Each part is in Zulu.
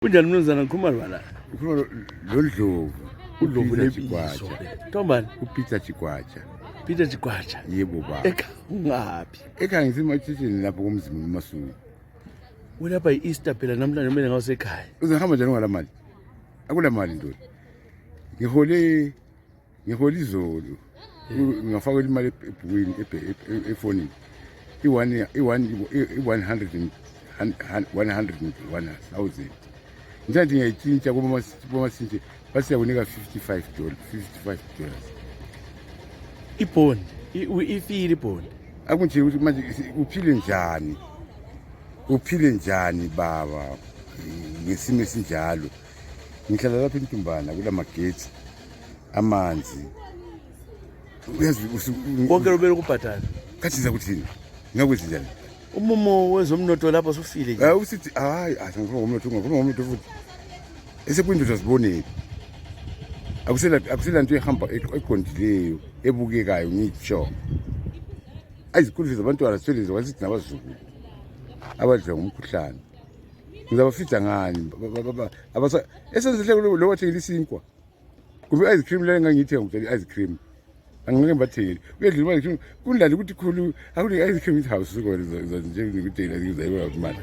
Kunjani mnumzana ngikhuluma bala? Ukhuluma londlovu. Udlovu lebizo. Tombani? Tshigwaja. Peter Tshigwaja. Yebo baba. Ungaphi? Ekhaya ngiseMatshetsheni lapho komzimba eMasuku. Ulapha eAster phela namhlanje kumele ngawusekhaya. Uzahamba njani ngalamali? Akula mali ndoda. Ngihole izolo. Ngafaka imali ebhukwini efonini. $101,000. Ngithi ngiyayitshintsha kuba masinje basiya kunika $55. Ibhondi, ifile ibhondi. Akunje ukuthi manje uphile njani baba ngesimo esinjalo. Ngihlala lapha eNtumbana kula magetsi amanzi. Uyazi konke lobele kubhatala. Kathi siza kuthini? Ngakwenza njani? Umumo wezomnotho lapho sufile nje. Usithi hayi ngifuna ngomnotho futhi. Esekwindoda sibonele. Akusela nto ehamba eqondileyo ebukekayo ngitsho. Ayizikulu zabantwana sitheleze kwasithi nabazukulu. Abadla ngomkhuhlane. Ngizabafitha ngani? Abasa esenze lo wathengile isinkwa. Kumbe ice cream la ngangithenga ngicela ice cream. Angeke mbathengile. Uyedlula imali cream kunlali ukuthi khulu akule ice cream house sikwenza nje ngikutela ngizayiwa imali.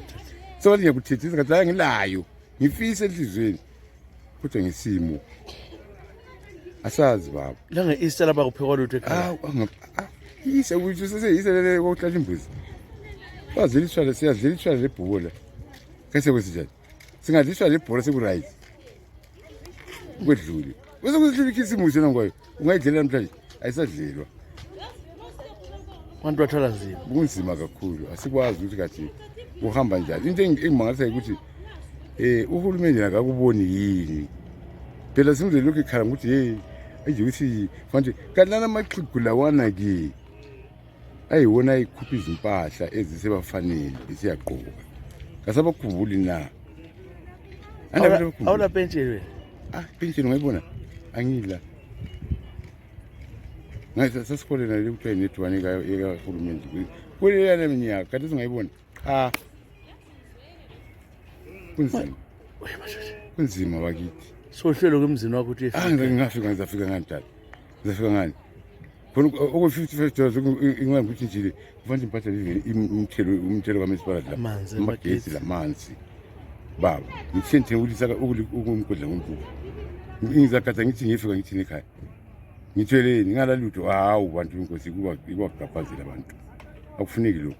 So wathi ngiyakuthethisa ngathi la ngilayo. Ngifisa enhlizweni. Kodwa ngesimo asazi baba la ngeEaster lapha kuphekwa lutho ekhaya. Yise ukuthi seseyise kokuhlasha imbuzi. Bazilishwa siyadlilishwa lebhola. Kase kwesijani? Singadlishwa lebhola sekuright. Kwedlule. Bese kusidlula ikhisimusi nangwayo. Ungayidlela namhlanje ayisadlelwa. Abantu bathola nzima. Kunzima kakhulu. Asikwazi ukuthi kathi uhamba njani. Into engimangalisa ukuthi uhulumeni akakuboni yini. Phela simze lokho ekhala ukuthi nje ukuthi manje kanti amaxhigu lawana ke ayiwona ikhupha izimpahla ezisebafanele isiyaqoka. Kasabakhumbuli na. Awula pension wena? Pension ungayibona? Angila. Ngathi sasikole nale kuthiwa netwane kahulumeni. Kuleyana minyaka kanti singayibona. Kunzima bakithi. Sohlelo kwemzini wakho uthi ngizafika kanjani? Ngizafika ngani? Khona oku $55 ingakuthi njile kufanele impatha umthelo kaMesipalati la. Amagetsi lamanzi. Baba, ngithente ulisa ukumgodla ngonkulu. Ngizakhatha ngithi ngifika ngithini ekhaya. Ngitheleni ngalalutho hawu bantu inkosi kuba ikwaqhaphazela abantu. Akufuneki lokho.